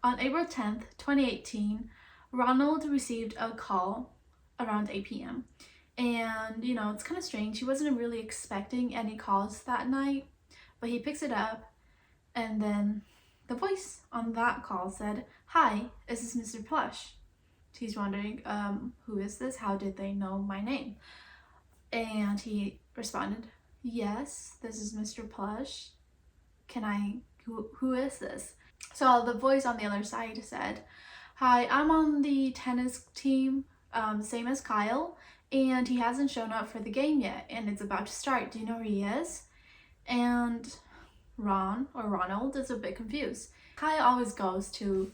On April 10th, 2018, Ronald received a call around 8 p.m. And, it's kind of strange. He wasn't really expecting any calls that night, but he picks it up, and then the voice on that call said, "Hi, is this Mr. Plush?" He's wondering, who is this? How did they know my name? And he responded, "Yes, this is Mr. Plush. Who is this?" So the voice on the other side said, "Hi, I'm on the tennis team, same as Kyle, and he hasn't shown up for the game yet, and it's about to start. Do you know where he is?" And Ronald is a bit confused. Kyle always goes to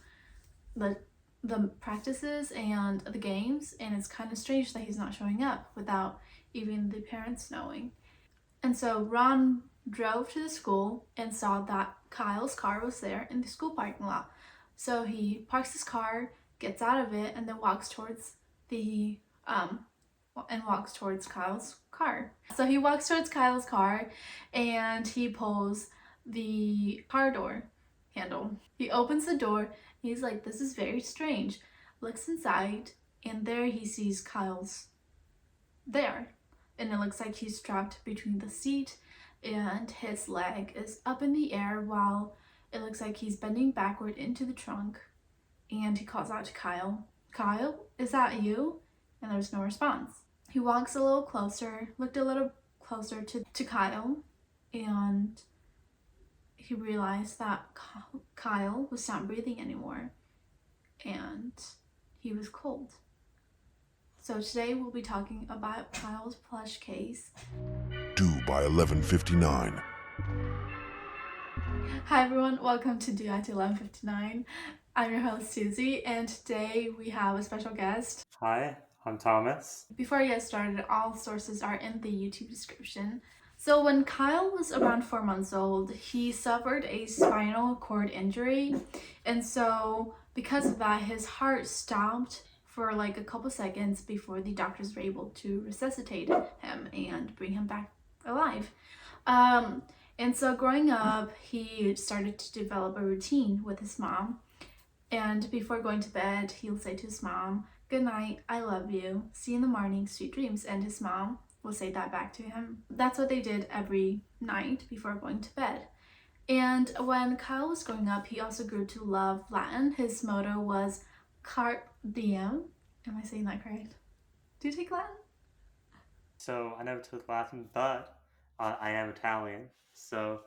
the practices and the games, and it's kind of strange that he's not showing up without even the parents knowing. And so Ron drove to the school and saw that Kyle's car was there in the school parking lot. So he parks his car, gets out of it, and then walks towards Kyle's car. So he walks towards Kyle's car, and he pulls the car door handle. He opens the door. He's like, "This is very strange." Looks inside, and there he sees Kyle's there. And it looks like he's trapped between the seat, and his leg is up in the air while it looks like he's bending backward into the trunk. And he calls out to Kyle, "Kyle, is that you?" And there's no response. He walks a little closer, looked a little closer to Kyle, and he realized that Kyle was not breathing anymore, and he was cold. So today we'll be talking about Kyle's Plush case. Due by 11:59. Hi everyone, welcome to Due at 11:59. I'm your host Susie, and today we have a special guest. Hi, I'm Thomas. Before I get started, all sources are in the YouTube description. So when Kyle was around 4 months old, he suffered a spinal cord injury, and so because of that, his heart stopped for like a couple seconds before the doctors were able to resuscitate him and bring him back alive. And so growing up, he started to develop a routine with his mom, and before going to bed, he'll say to his mom, "Good night, I love you, see you in the morning, sweet dreams," and his mom will say that back to him. That's what they did every night before going to bed. And when Kyle was growing up, he also grew to love Latin. His motto was Carpe Diem. Am I saying that correct? Do you take Latin? So I never took Latin, but I am Italian, so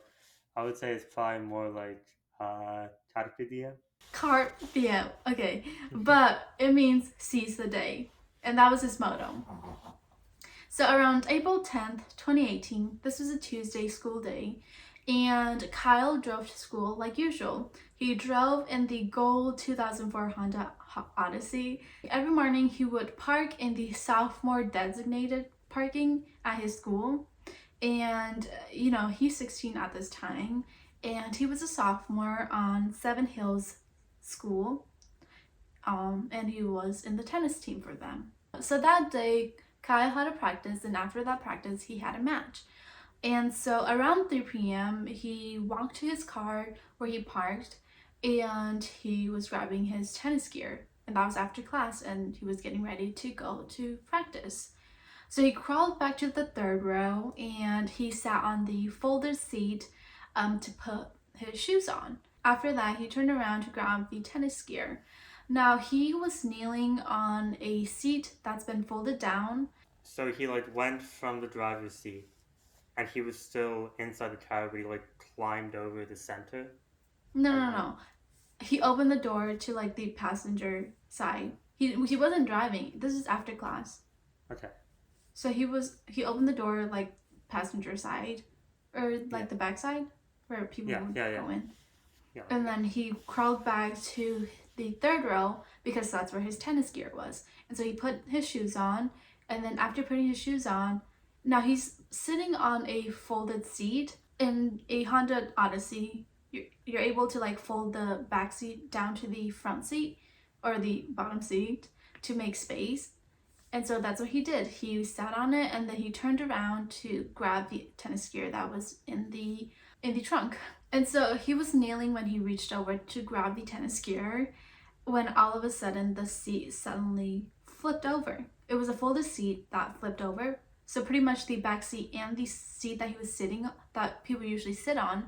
I would say it's probably more like Carpe Diem. Carpe Diem, okay. But it means seize the day. And that was his motto. So around April 10th, 2018, this was a Tuesday school day, and Kyle drove to school like usual. He drove in the gold 2004 Honda Odyssey. Every morning he would park in the sophomore designated parking at his school, and he's 16 at this time, and he was a sophomore on Seven Hills School, and he was in the tennis team for them. So that day Kyle had a practice, and after that practice he had a match. And so around 3 p.m. he walked to his car where he parked, and he was grabbing his tennis gear, and that was after class, and he was getting ready to go to practice. So he crawled back to the third row, and he sat on the folded seat to put his shoes on. After that, he turned around to grab the tennis gear. Now he was kneeling on a seat that's been folded down. So he went from the driver's seat, and he was still inside the car, but he climbed over the center. No. He opened the door to the passenger side. He wasn't driving. This is after class. Okay. So he opened the door passenger side, or the back side where people would go in. Yeah. And then he crawled back to the third row because that's where his tennis gear was. And so he put his shoes on, and then after putting his shoes on, now he's sitting on a folded seat. In a Honda Odyssey, you're able to fold the back seat down to the front seat or the bottom seat to make space. And so that's what he did. He sat on it, and then he turned around to grab the tennis gear that was in the trunk. And so he was kneeling when he reached over to grab the tennis gear when all of a sudden the seat suddenly flipped over. It was a folded seat that flipped over. So pretty much the back seat and the seat that he was sitting, that people usually sit on,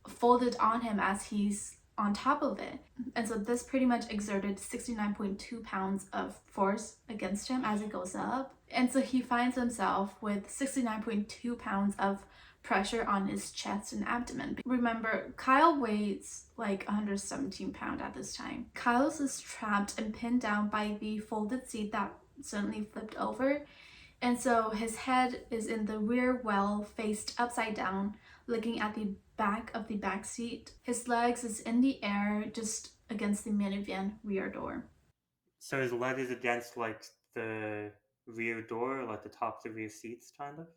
folded on him as he's on top of it. And so this pretty much exerted 69.2 pounds of force against him as it goes up. And so he finds himself with 69.2 pounds of pressure on his chest and abdomen. Remember, Kyle weighs like 117 pounds at this time. Kyle's is trapped and pinned down by the folded seat that suddenly flipped over. And so his head is in the rear well, faced upside down, looking at the back of the back seat. His legs is in the air, just against the minivan rear door. So his leg is against like the rear door, like the top of the rear seats, kind of?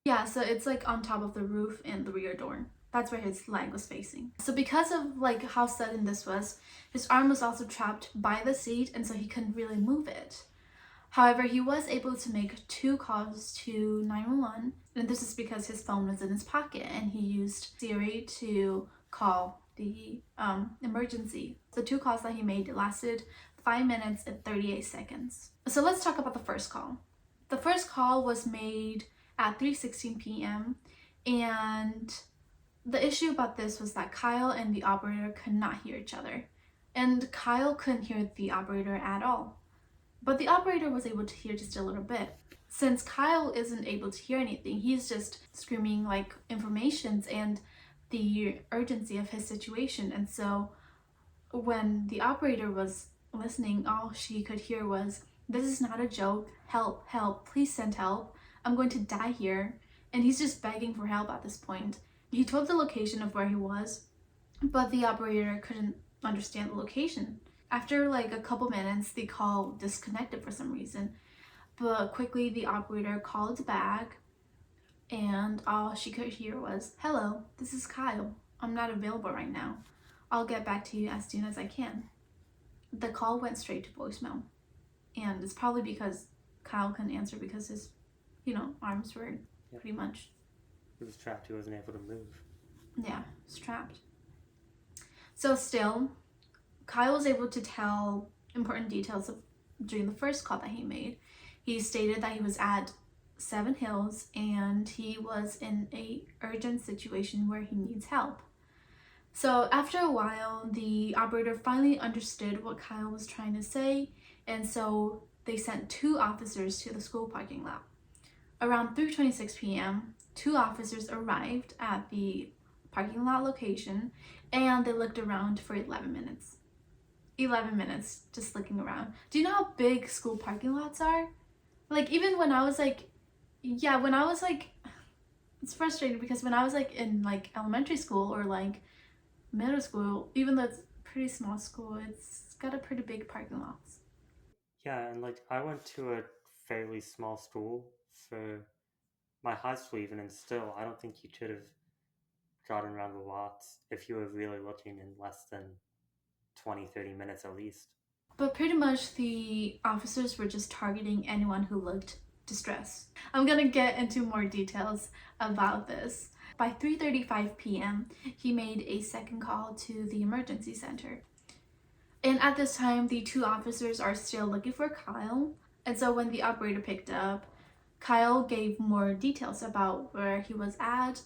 Yeah, so it's like on top of the roof and the rear door. That's where his leg was facing. So because of like how sudden this was, his arm was also trapped by the seat, and so he couldn't really move it. However, he was able to make 2 calls to 911, and this is because his phone was in his pocket and he used Siri to call the emergency. The 2 calls that he made lasted 5 minutes and 38 seconds. So let's talk about the first call. The first call was made at 3:16 p.m. and the issue about this was that Kyle and the operator could not hear each other, and Kyle couldn't hear the operator at all. But the operator was able to hear just a little bit. Since Kyle isn't able to hear anything, he's just screaming like informations and the urgency of his situation. And so when the operator was listening, all she could hear was, "This is not a joke. Help, help, please send help. I'm going to die here." And he's just begging for help at this point. He told the location of where he was, but the operator couldn't understand the location. After like a couple minutes, the call disconnected for some reason, but quickly the operator called back and all she could hear was, "Hello, this is Kyle. I'm not available right now. I'll get back to you as soon as I can." The call went straight to voicemail, and it's probably because Kyle couldn't answer because his, arms were pretty much... He was trapped, he wasn't able to move. Yeah, he's trapped. So still, Kyle was able to tell important details during the first call that he made. He stated that he was at 7 Hills and he was in a urgent situation where he needs help. So after a while, the operator finally understood what Kyle was trying to say, and so they sent 2 officers to the school parking lot. Around 3:26 p.m., 2 officers arrived at the parking lot location and they looked around for 11 minutes. 11 minutes just looking around. Do you know how big school parking lots are? Like, even when I was like, it's frustrating because when I was like in like elementary school or like middle school, even though it's a pretty small school, it's got a pretty big parking lots. Yeah, and like I went to a fairly small school for my high school even, and still I don't think you could have gotten around the lots if you were really looking in less than 20-30 minutes at least. But pretty much the officers were just targeting anyone who looked distressed. I'm gonna get into more details about this. By 3:35 p.m., he made a second call to the emergency center. And at this time, the 2 officers are still looking for Kyle. And so when the operator picked up, Kyle gave more details about where he was at,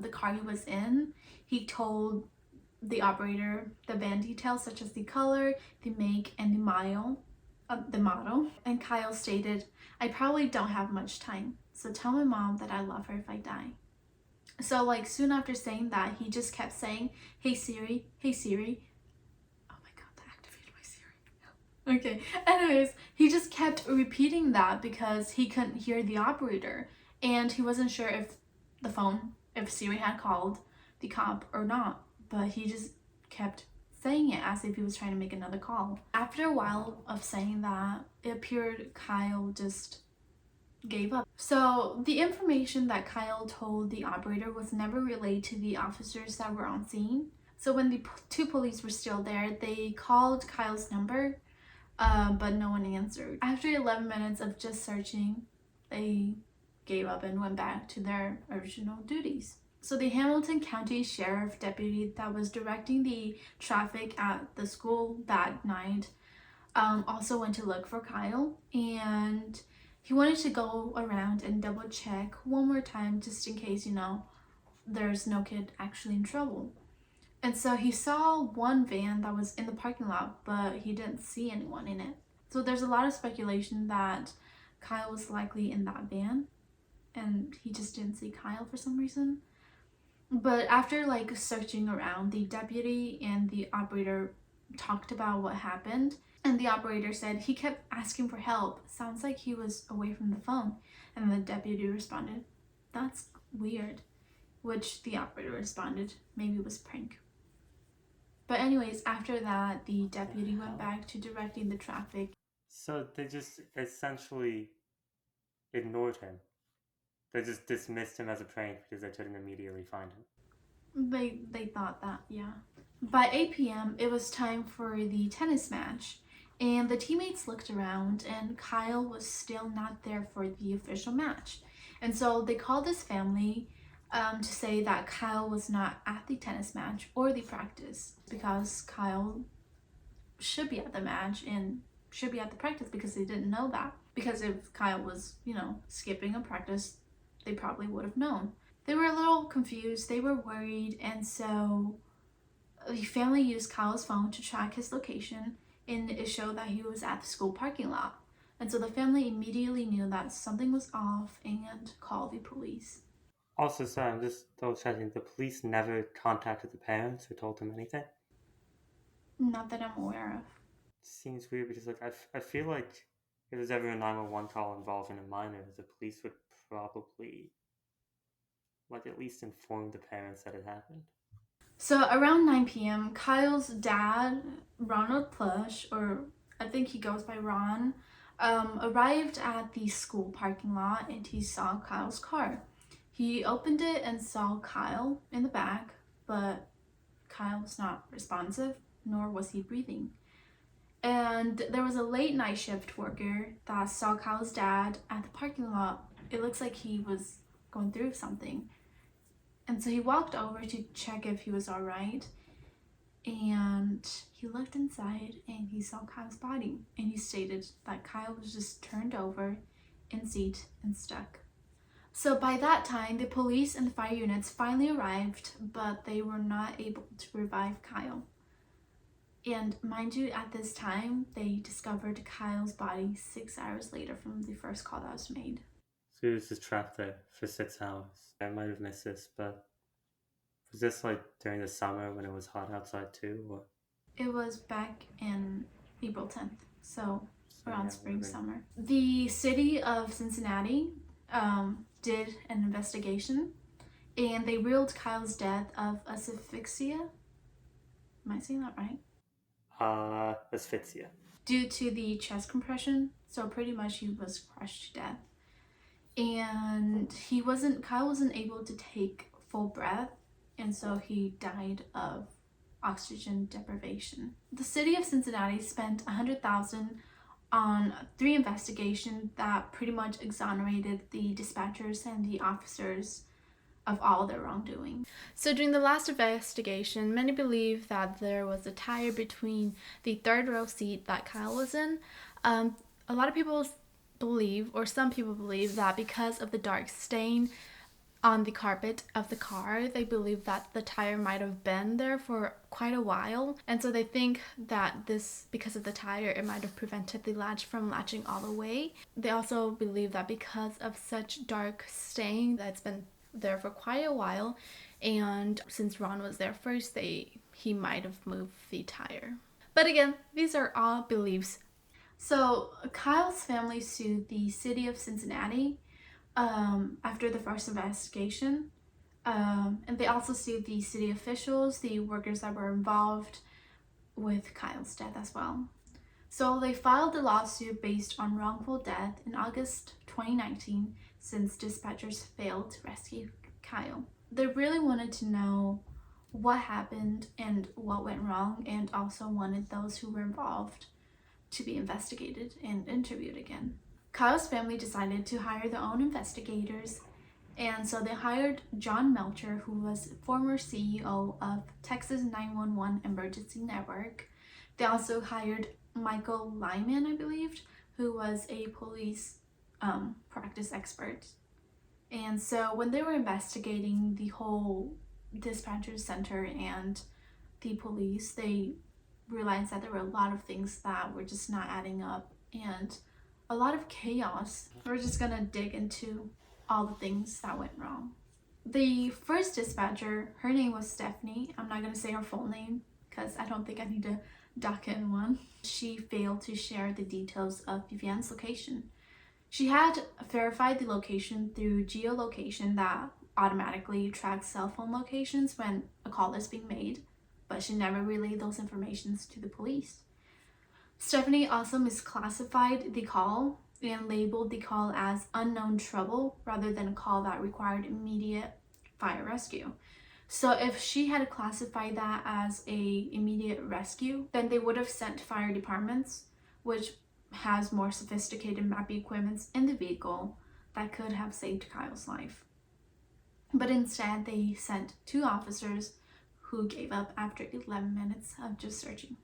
the car he was in. He told the operator the van details such as the color, the make, and the model. And Kyle stated, "I probably don't have much time, so tell my mom that I love her if I die." So like soon after saying that, he just kept saying, "Hey Siri, hey Siri." Oh my god, that activated my Siri. Okay, anyways, he just kept repeating that because he couldn't hear the operator and he wasn't sure if Siri had called the cop or not, but he just kept saying it as if he was trying to make another call. After a while of saying that, it appeared Kyle just gave up. So the information that Kyle told the operator was never relayed to the officers that were on scene. So when the 2 police were still there, they called Kyle's number, but no one answered. After 11 minutes of just searching, they gave up and went back to their original duties. So the Hamilton County Sheriff deputy that was directing the traffic at the school that night also went to look for Kyle, and he wanted to go around and double check one more time just in case, there's no kid actually in trouble. And so he saw one van that was in the parking lot, but he didn't see anyone in it. So there's a lot of speculation that Kyle was likely in that van, and he just didn't see Kyle for some reason. But after searching around, the deputy and the operator talked about what happened, and the operator said he kept asking for help. Sounds like he was away from the phone. And the deputy responded, "That's weird," which the operator responded, maybe it was prank. But anyways, after that, the deputy went back to directing the traffic. So they just essentially ignored him. They just dismissed him as a prank because they couldn't immediately find him. They thought that, yeah. By 8 p.m., it was time for the tennis match, and the teammates looked around, and Kyle was still not there for the official match. And so they called his family to say that Kyle was not at the tennis match or the practice, because Kyle should be at the match and should be at the practice, because they didn't know that. Because if Kyle was, skipping a practice, they probably would have known. They were a little confused, they were worried, and so the family used Kyle's phone to track his location, and it showed that he was at the school parking lot. And so the family immediately knew that something was off and called the police. Also, sorry, I'm just double checking. The police never contacted the parents or told them anything? Not that I'm aware of. Seems weird because I feel like if there's ever a 911 call involving a minor, the police would probably at least inform the parents that it happened. So around 9 p.m., Kyle's dad, Ronald Plush, or I think he goes by Ron, arrived at the school parking lot, and he saw Kyle's car. He opened it and saw Kyle in the back, but Kyle was not responsive, nor was he breathing. And there was a late night shift worker that saw Kyle's dad at the parking lot. It looks like he was going through something. And so he walked over to check if he was all right. And he looked inside and he saw Kyle's body. And he stated that Kyle was just turned over in seat and stuck. So by that time, the police and fire units finally arrived, but they were not able to revive Kyle. And mind you, at this time, they discovered Kyle's body 6 hours later from the first call that was made. So he was just trapped there for 6 hours. I might have missed this, but was this during the summer when it was hot outside too, or? It was back in April 10th, so around spring, whatever. summer. The city of Cincinnati did an investigation, and they ruled Kyle's death of asphyxia. Am I saying that right? Asphyxia. Due to the chest compression, so pretty much he was crushed to death. And Kyle wasn't able to take full breath, and so he died of oxygen deprivation. The city of Cincinnati spent $100,000 on 3 investigations that pretty much exonerated the dispatchers and the officers of all their wrongdoing. So during the last investigation, many believe that there was a tire between the third row seat that Kyle was in. A lot of people believe, or some people believe, that because of the dark stain on the carpet of the car, they believe that the tire might have been there for quite a while, and so they think that because of the tire, it might have prevented the latch from latching all the way. They also believe that because of such dark stain that's been there for quite a while, and since Ron was there first, he might have moved the tire. But again, these are all beliefs. So Kyle's family sued the city of Cincinnati after the first investigation, and they also sued the city officials, the workers that were involved with Kyle's death as well. So they filed a lawsuit based on wrongful death in August 2019, since dispatchers failed to rescue Kyle. They really wanted to know what happened and what went wrong, and also wanted those who were involved to be investigated and interviewed again. Kyle's family decided to hire their own investigators, And so they hired John Melcher, who was former CEO of Texas 911 Emergency Network. They also hired Michael Lyman, I believed, who was a police practice expert. And so when they were investigating the whole dispatcher center and the police, they realized that there were a lot of things that were just not adding up and a lot of chaos. We're just gonna dig into all the things that went wrong. The first dispatcher, her name was Stephanie. I'm not gonna say her full name because I don't think I need to duck in one. She failed to share the details of Vivian's location. She had verified the location through geolocation that automatically tracks cell phone locations when a call is being made, but she never relayed those informations to the police. Stephanie also misclassified the call and labeled the call as unknown trouble rather than a call that required immediate fire rescue. So if she had classified that as a immediate rescue, then they would have sent fire departments, which has more sophisticated mapping equipment in the vehicle that could have saved Kyle's life. But instead, they sent 2 officers who gave up after 11 minutes of just searching.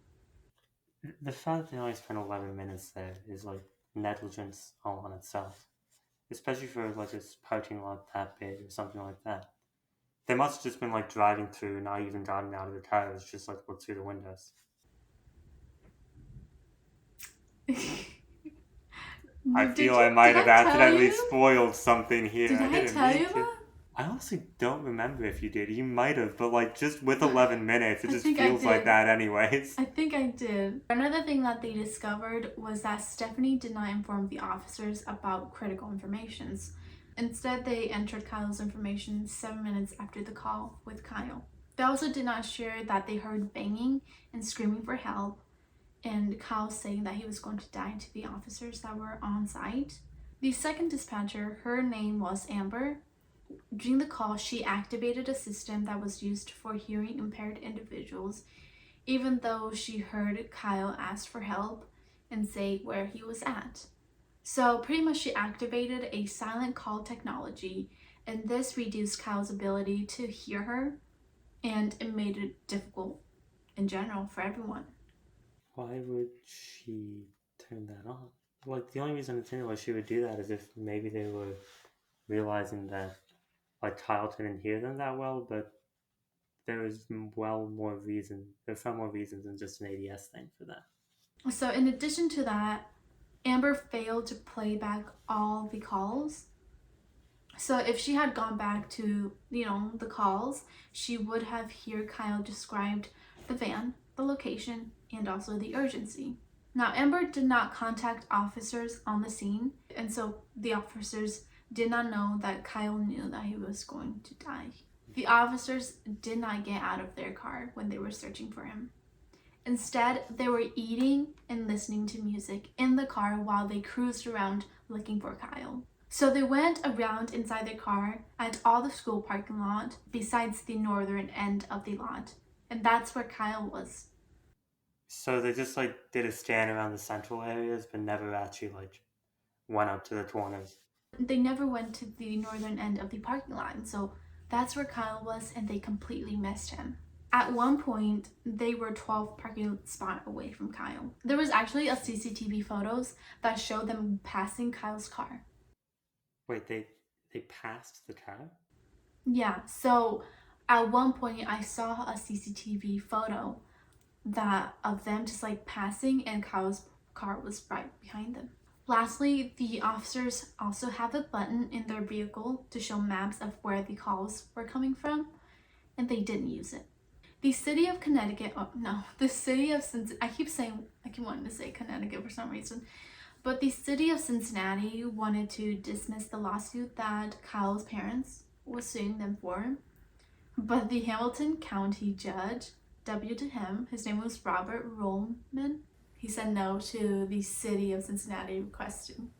The fact that they only spent 11 minutes there is like negligence all on itself. Especially for like a parking lot that big or something like that. They must have just been like driving through, not even gotten out of the cars, just like looked through the windows. I feel I might have accidentally spoiled something here. Did I tell you that? I honestly don't remember if you did. You might have, but like just with 11 minutes, it just feels like that anyways. I think I did. Another thing that they discovered was that Stephanie did not inform the officers about critical informations. Instead, they entered Kyle's information 7 minutes after the call with Kyle. They also did not share that they heard banging and screaming for help, and Kyle saying that he was going to die to the officers that were on site. The second dispatcher, her name was Amber. During the call, she activated a system that was used for hearing impaired individuals, even though she heard Kyle ask for help and say where he was at. So pretty much she activated a silent call technology, and this reduced Kyle's ability to hear her, and it made it difficult in general for everyone. Why would she turn that on? Like, the only reason I think why she would do that is if maybe they were realizing that like Kyle didn't hear them that well, but there's far more reasons than just an ADS thing for that. So in addition to that, Amber failed to play back all the calls. So if she had gone back to, the calls, she would have heard Kyle described the van, the location, and also the urgency. Now, Amber did not contact officers on the scene, and so the officers did not know that Kyle knew that he was going to die. The officers did not get out of their car when they were searching for him. Instead, they were eating and listening to music in the car while they cruised around looking for Kyle. So they went around inside their car at all the school parking lot besides the northern end of the lot, and that's where Kyle was. So they just like did a scan around the central areas, but never actually like went up to the corners. They never went to the northern end of the parking lot, and so that's where Kyle was, and they completely missed him. At one point, they were 12 parking spots away from Kyle. There was actually a CCTV photos that showed them passing Kyle's car. Wait, they passed the car? Yeah, so at one point I saw a CCTV photo that of them just like passing, and Kyle's car was right behind them. Lastly, the officers also have a button in their vehicle to show maps of where the calls were coming from, and they didn't use it. The city of Connecticut, the city of Cincinnati, I keep wanting to say Connecticut for some reason, but the city of Cincinnati wanted to dismiss the lawsuit that Kyle's parents were suing them for, but the Hamilton County judge, W to him, his name was Robert Rollman, he said no to the city of Cincinnati requesting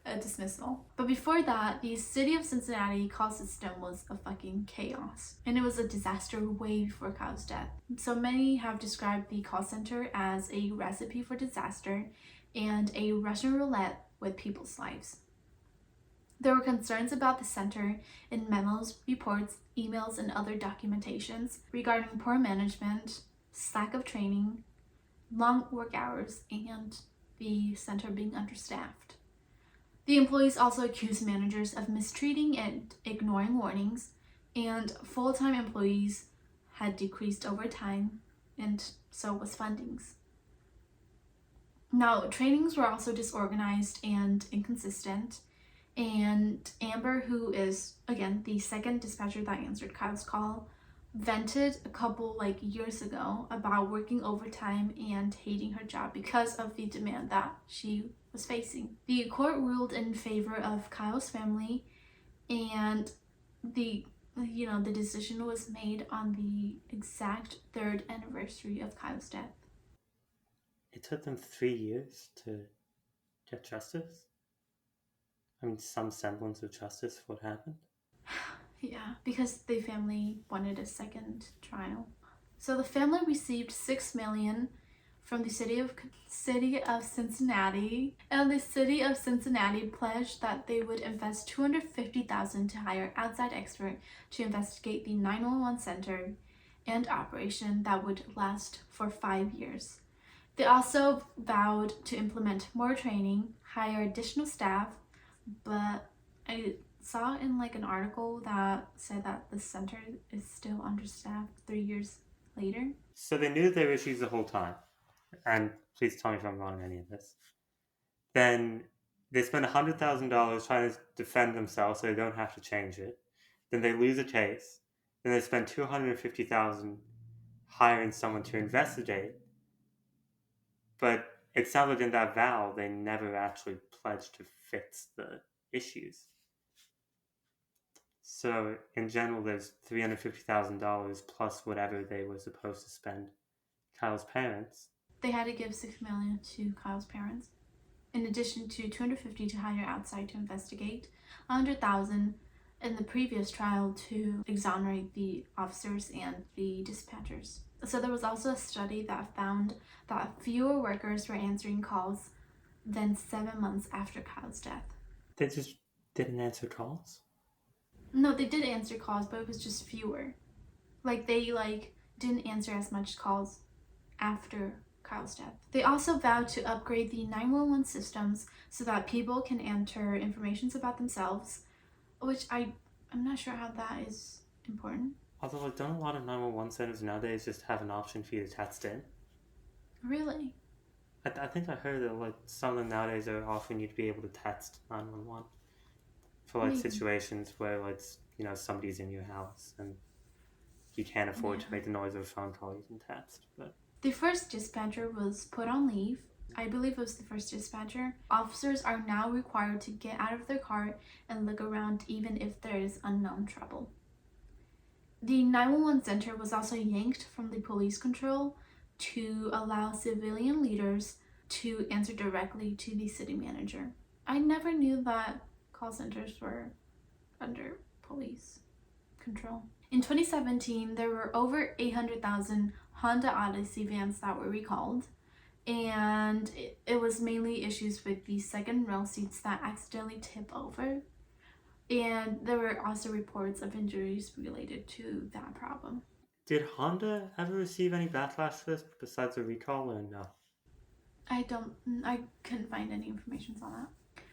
a dismissal. But before that, the city of Cincinnati call system was a fucking chaos, and it was a disaster way before Kyle's death. So many have described the call center as a recipe for disaster and a Russian roulette with people's lives. There were concerns about the center in memos, reports, emails, and other documentations regarding poor management, lack of training, long work hours, and the center being understaffed. The employees also accused managers of mistreating and ignoring warnings, and full-time employees had decreased over time, and so was fundings. Now, trainings were also disorganized and inconsistent, and Amber, who is, again, the second dispatcher that answered Kyle's call, vented a couple years ago about working overtime and hating her job because of the demand that she was facing. The court ruled in favor of Kyle's family, and the decision was made on the exact 3rd anniversary of Kyle's death. It took them 3 years to get justice? I mean, some semblance of justice for what happened? Yeah, because the family wanted a second trial. So the family received $6 million from the city of Cincinnati, and the city of Cincinnati pledged that they would invest $250,000 to hire outside expert to investigate the 911 center and operation that would last for 5 years. They also vowed to implement more training, hire additional staff, but I saw in an article that said that the center is still understaffed 3 years later. So they knew there were issues the whole time. And please tell me if I'm wrong on any of this. Then they spend $100,000 trying to defend themselves so they don't have to change it. Then they lose a case. Then they spend $250,000 hiring someone to investigate. But it sounds like in that vow they never actually pledged to fix the issues. So in general, there's $350,000 plus whatever they were supposed to spend Kyle's parents. They had to give $6 million to Kyle's parents, in addition to $250,000 to hire outside to investigate, $100,000 in the previous trial to exonerate the officers and the dispatchers. So there was also a study that found that fewer workers were answering calls than 7 months after Kyle's death. They just didn't answer calls? No, they did answer calls, but it was just fewer. They didn't answer as much calls after Kyle's death. They also vowed to upgrade the 911 systems so that people can enter information about themselves, which I'm not sure how that is important. Although, don't a lot of 911 centers nowadays just have an option for you to text in? Really? I think I heard that some of them nowadays are offering you to be able to text 911 for situations where somebody's in your house and you can't afford to make the noise of a phone call, you can text. But the first dispatcher was put on leave. I believe it was the first dispatcher. Officers are now required to get out of their car and look around even if there is unknown trouble. The 911 center was also yanked from the police control to allow civilian leaders to answer directly to the city manager. I never knew that call centers were under police control. In 2017, there were over 800,000 Honda Odyssey vans that were recalled, and it was mainly issues with the second row seats that accidentally tip over, and there were also reports of injuries related to that problem. did Honda ever receive any backlash for this besides a recall, or no? I couldn't find any information on that.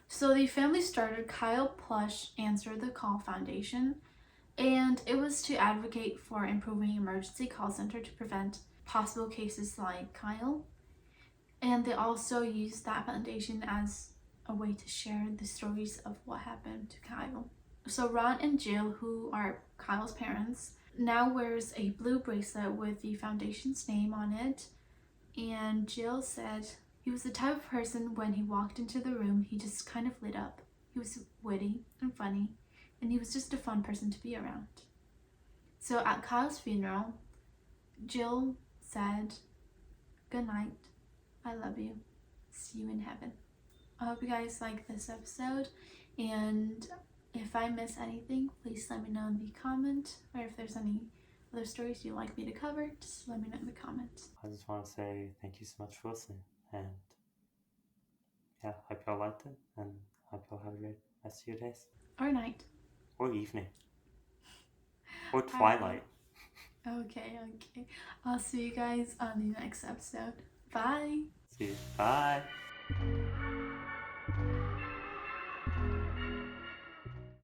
So the family started Kyle Plush Answer the Call Foundation, and it was to advocate for improving emergency call center to prevent possible cases like Kyle. And they also used that foundation as a way to share the stories of what happened to Kyle. So Ron and Jill, who are Kyle's parents, now wears a blue bracelet with the foundation's name on it. And Jill said he was the type of person when he walked into the room, he just kind of lit up. He was witty and funny, and he was just a fun person to be around. So at Kyle's funeral, Jill said, "Good night. I love you. See you in heaven." I hope you guys like this episode, and if I miss anything, please let me know in the comment, or if there's any other stories you'd like me to cover, just let me know in the comments. I just want to say thank you so much for listening, and yeah, I hope y'all liked it, and I hope y'all have a great rest of your days. Or night. Or evening. Or Alright. twilight. Okay. I'll see you guys on the next episode. Bye. See you. Bye.